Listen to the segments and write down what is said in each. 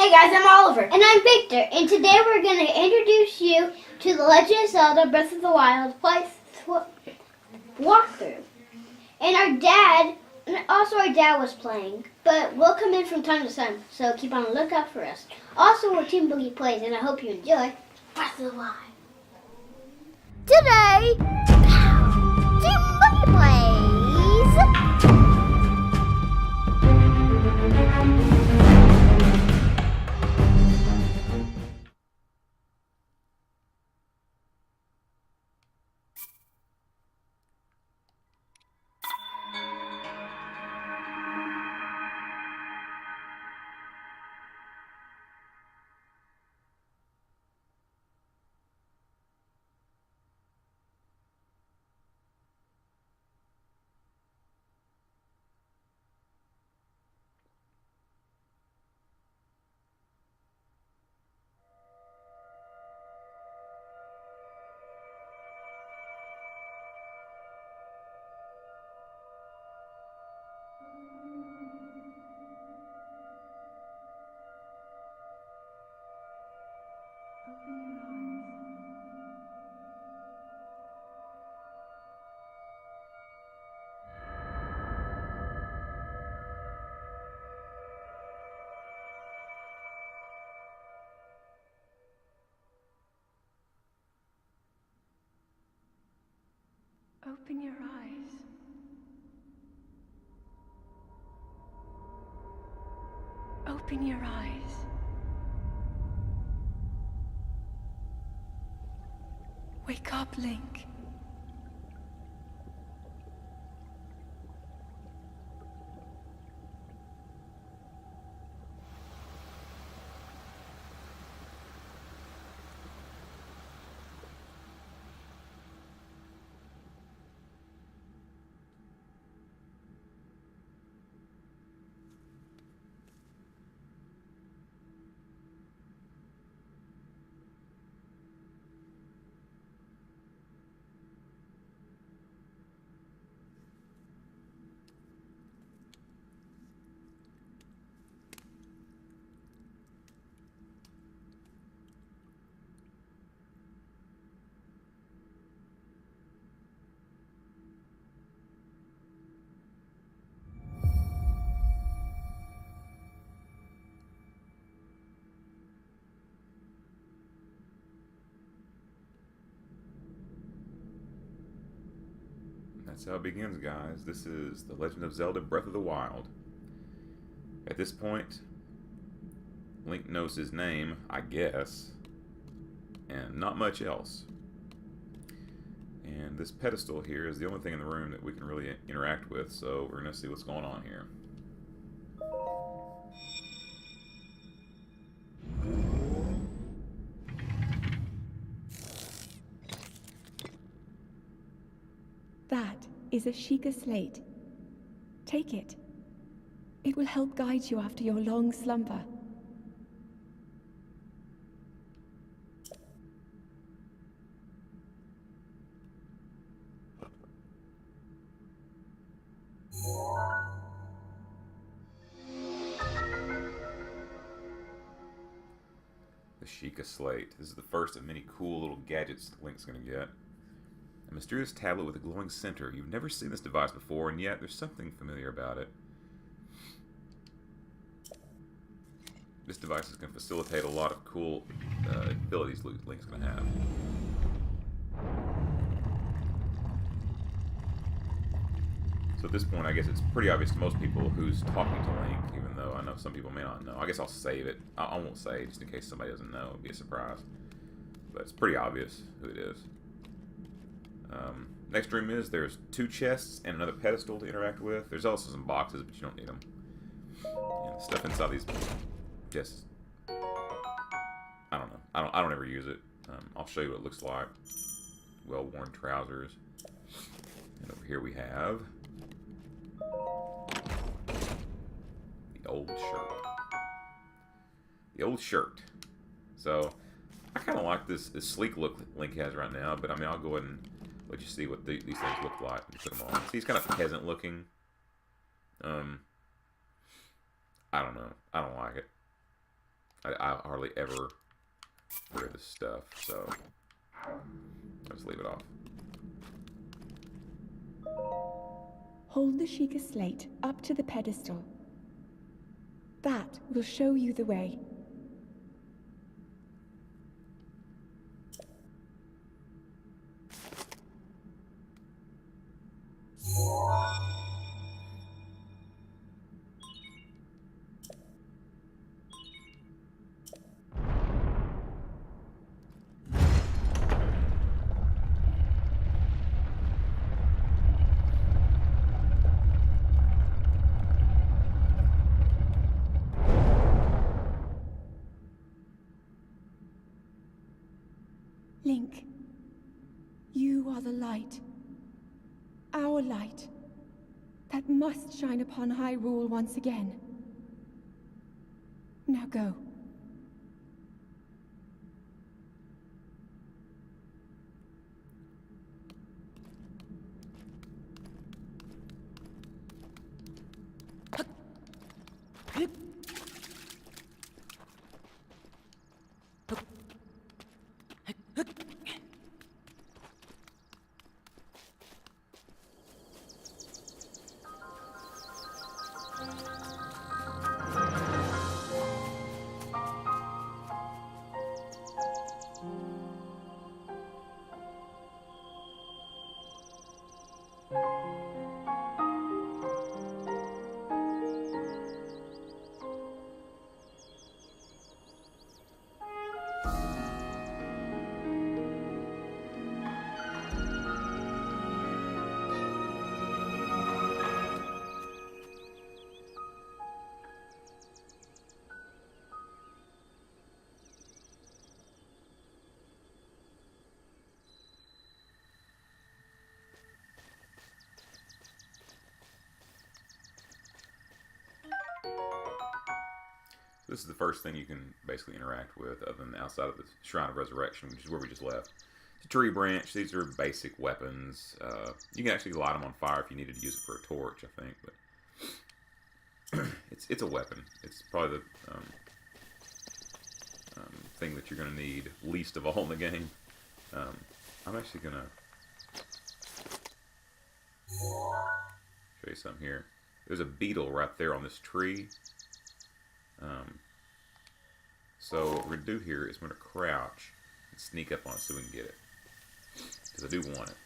Hey guys, I'm Oliver. And I'm Victor, and today we're going to introduce you to the Legend of Zelda Breath of the Wild walkthrough. And our dad was playing, but we'll come in from time to time, so keep on the lookout for us. Also, we're Team Boogie Plays, and I hope you enjoy Breath of the Wild. Today, Team Boogie Plays. Open your eyes. Open your eyes. Wake up, Link. That's how it begins, guys. This is The Legend of Zelda Breath of the Wild. At this point, Link knows his name, I guess, and not much else. And this pedestal here is the only thing in the room that we can really interact with, so we're going to see what's going on here. That is a Sheikah slate. Take it. It will help guide you after your long slumber. The Sheikah Slate. This is the first of many cool little gadgets Link's going to get. A mysterious tablet with a glowing center. You've never seen this device before, and yet there's something familiar about it. This device is going to facilitate a lot of cool abilities Link's going to have. So at this point, I guess it's pretty obvious to most people who's talking to Link, even though I know some people may not know. I guess I'll save it. I won't say it just in case somebody doesn't know. It'll be a surprise. But it's pretty obvious who it is. Next room is, there's 2 chests and another pedestal to interact with. There's also some boxes, but you don't need them. And the stuff inside these chests, I don't know. I don't ever use it. I'll show you what it looks like. Well-worn trousers. And over here we have the old shirt. The old shirt. So, I kind of like this sleek look Link has right now, but I mean, I'll go ahead and let you see what these things look like and put them on. See, he's kind of peasant looking. I don't know. I don't like it. I hardly ever wear this stuff, so I'll just leave it off. Hold the Sheikah slate up to the pedestal. That will show you the way. Link, you are the light. Our light. That must shine upon Hyrule once again. Now go. This is the first thing you can basically interact with, other than outside of the Shrine of Resurrection, which is where we just left. It's a tree branch. These are basic weapons. You can actually light them on fire if you needed to use it for a torch, I think. But it's a weapon. It's probably the thing that you're going to need least of all in the game. I'm actually going to show you something here. There's a beetle right there on this tree. So what we're going to do here is we're going to crouch and sneak up on it so we can get it. Because I do want it.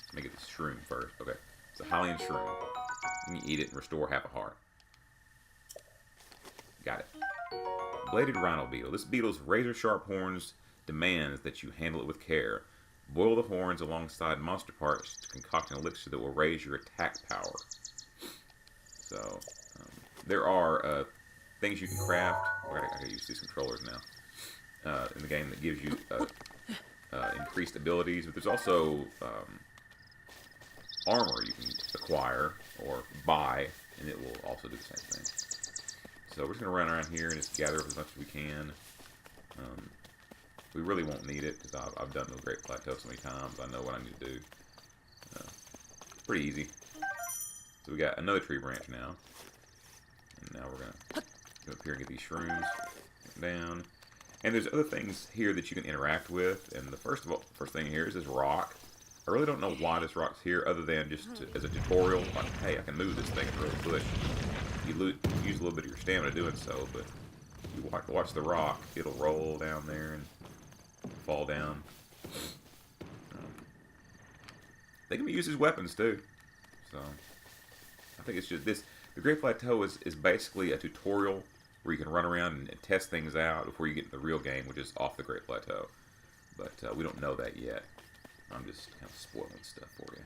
Let me get this shroom first. Okay. It's a Hylian shroom. You can eat it and restore half a heart. Got it. Bladed rhino beetle. This beetle's razor-sharp horns demands that you handle it with care. Boil the horns alongside monster parts to concoct an elixir that will raise your attack power. So, there are things you can craft. I gotta use these controllers now. In the game that gives you increased abilities, but there's also armor you can acquire or buy, and it will also do the same thing. So we're just gonna run around here and just gather up as much as we can. We really won't need it because I've done the Great Plateau so many times. I know what I need to do. Pretty easy. So we got another tree branch now. And now we're gonna go up here and get these shrooms down. And there's other things here that you can interact with. And the first thing here is this rock. I really don't know why this rock's here, other than just as a tutorial. Like, hey, I can move this thing through a bush. You use a little bit of your stamina doing so, but if you watch the rock, it'll roll down there and fall down. They can be used as weapons too. So I think it's just this. The Great Plateau is basically a tutorial where you can run around and test things out before you get into the real game, which is off the Great Plateau. But we don't know that yet. I'm just kind of spoiling stuff for you.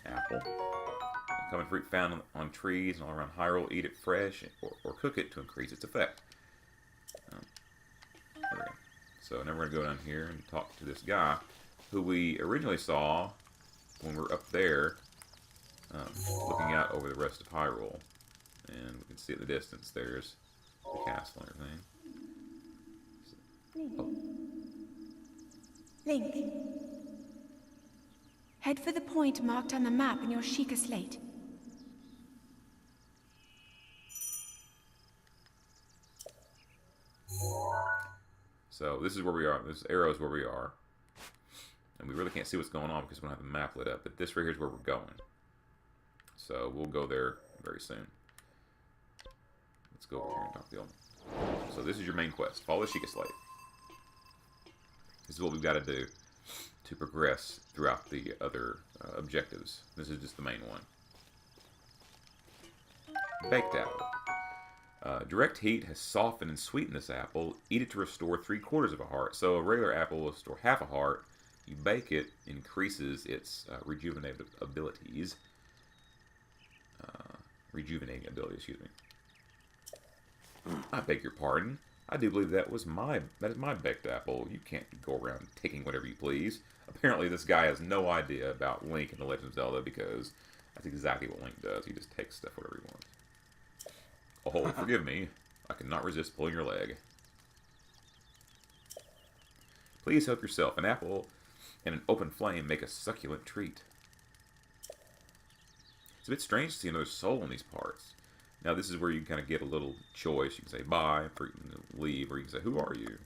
Apple. A common fruit found on trees and all around Hyrule. Eat it fresh or cook it to increase its effect. There we go. So now we're going to go down here and talk to this guy who we originally saw when we were up there looking out over the rest of Hyrule. And we can see at the distance there's the castle and everything. So, Link. Head for the point marked on the map in your Sheikah slate. So this is where we are. This arrow is where we are. And we really can't see what's going on because we don't have the map lit up. But this right here is where we're going. So we'll go there very soon. Let's go over here and talk to the old. So this is your main quest. Follow the Sheikah Slate. This is what we've got to do to progress throughout the other objectives. This is just the main one. Baked apple. Direct heat has softened and sweetened this apple. Eat it to restore 3/4 of a heart. So a regular apple will restore half a heart. You bake it, increases its rejuvenating abilities. Excuse me. I beg your pardon. I do believe that is my baked apple. You can't go around taking whatever you please. Apparently this guy has no idea about Link in The Legend of Zelda because that's exactly what Link does. He just takes stuff whatever he wants. Oh, forgive me. I cannot resist pulling your leg. Please help yourself. An apple and an open flame make a succulent treat. It's a bit strange to see another soul in these parts. Now this is where you kind of get a little choice. You can say bye, or you can leave, or you can say, who are you?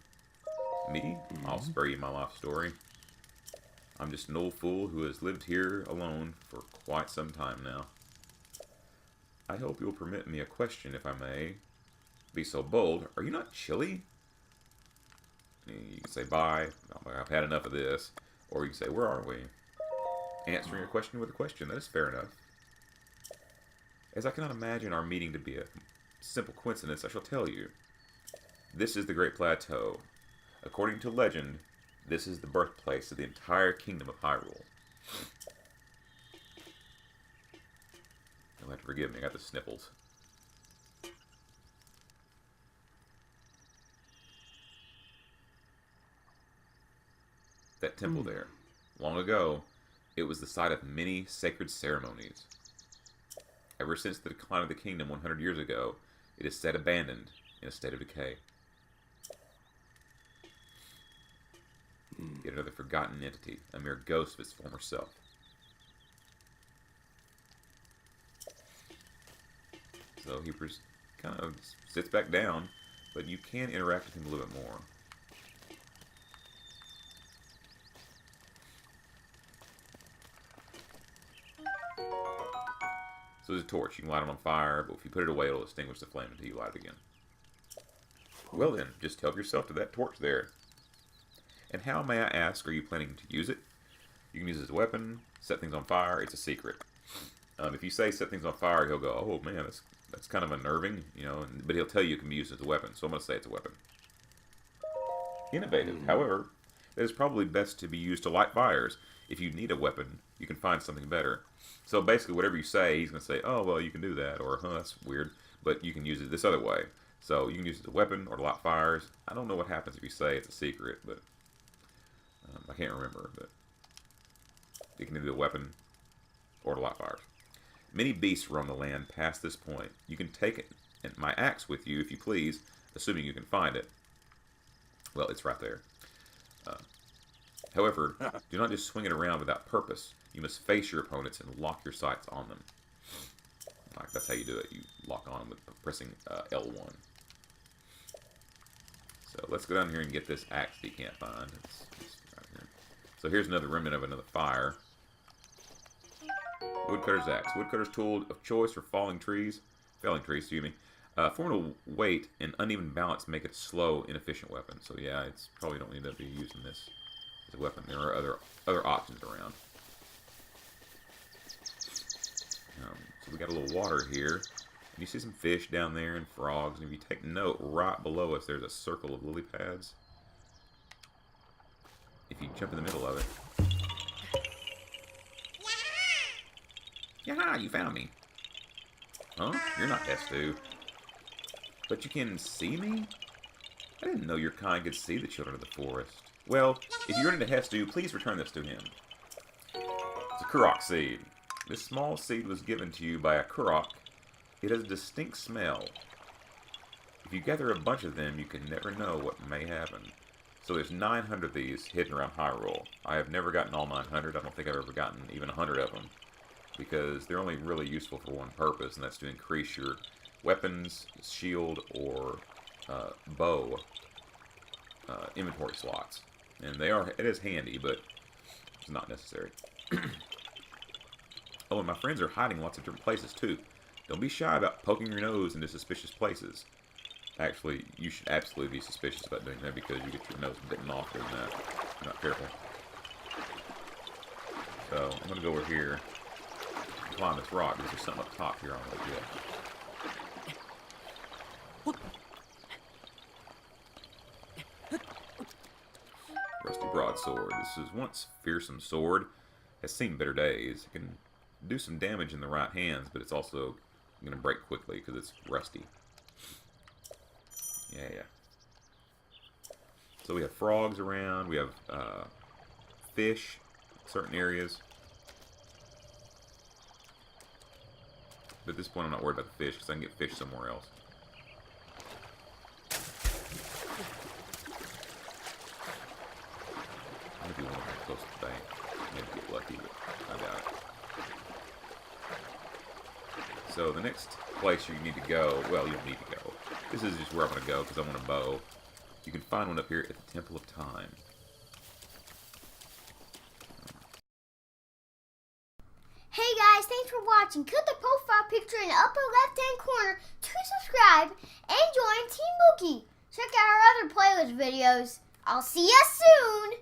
Me? I'll spare you my life story. I'm just an old fool who has lived here alone for quite some time now. I hope you'll permit me a question, if I may. Be so bold. Are you not chilly? You can say bye. I've had enough of this. Or you can say, where are we? Answering a question with a question. That is fair enough. As I cannot imagine our meeting to be a simple coincidence, I shall tell you. This is the Great Plateau. According to legend, this is the birthplace of the entire kingdom of Hyrule. You'll have to forgive me, I got the sniffles. That temple there. Long ago, it was the site of many sacred ceremonies. Ever since the decline of the kingdom 100 years ago, it is said abandoned in a state of decay. Yet another forgotten entity, a mere ghost of its former self. So he kind of sits back down, but you can interact with him a little bit more. So there's a torch. You can light it on fire, but if you put it away, it'll extinguish the flame until you light it again. Well then, just help yourself to that torch there. And how, may I ask, are you planning to use it? You can use it as a weapon, set things on fire. It's a secret. If you say set things on fire, he'll go, oh man, that's kind of unnerving, you know. But he'll tell you it can be used as a weapon, so I'm going to say it's a weapon. Innovative. However, it is probably best to be used to light fires. If you need a weapon, you can find something better. So basically, whatever you say, he's going to say, oh, well, you can do that, or, huh, that's weird, but you can use it this other way. So you can use it as a weapon or to light fires. I don't know what happens if you say it's a secret, but I can't remember, but you can either be a weapon or to light fires. Many beasts roam the land past this point. You can take it, and my axe with you, if you please, assuming you can find it. Well, it's right there. However, do not just swing it around without purpose. You must face your opponents and lock your sights on them. Like, that's how you do it. You lock on them with pressing L1. So let's go down here and get this axe that you can't find. It's right here. So here's another remnant of another fire. Woodcutter's axe. Woodcutter's tool of choice for felling trees, excuse me. Formidable weight and uneven balance make it a slow, inefficient weapon. So yeah, it's probably don't need to be using this as a weapon. There are other options around. So we got a little water here. And you see some fish down there and frogs. And if you take note, right below us, there's a circle of lily pads. If you jump in the middle of it. Yaha! You found me. Huh? You're not S2. But you can see me? I didn't know your kind could see the children of the forest. Well, if you run into Hestu, please return this to him. It's a Kurok seed. This small seed was given to you by a Kurok. It has a distinct smell. If you gather a bunch of them, you can never know what may happen. So there's 900 of these hidden around Hyrule. I have never gotten all 900. I don't think I've ever gotten even 100 of them. Because they're only really useful for one purpose, and that's to increase your weapons, shield, or bow inventory slots. And it is handy, but it's not necessary. Oh, and my friends are hiding lots of different places, too. Don't be shy about poking your nose into suspicious places. Actually, you should absolutely be suspicious about doing that because you get your nose bitten off doing that if you're not careful. So, I'm going to go over here and climb this rock because there's something up top here I want to get. Rusty broadsword. This is once fearsome sword. Has seen better days. It can do some damage in the right hands, but it's also going to break quickly because it's rusty. Yeah. So we have frogs around. We have fish in certain areas. But at this point, I'm not worried about the fish because I can get fish somewhere else. Maybe one close to the bank. Maybe get lucky, but I doubt it. So the next place you need to go, well, you don't need to go. This is just where I'm going to go because I want a bow. You can find one up here at the Temple of Time. Hey guys, thanks for watching. Click the profile picture in the upper left-hand corner to subscribe and join Team Bookie. Check out our other playlist videos. I'll see you soon.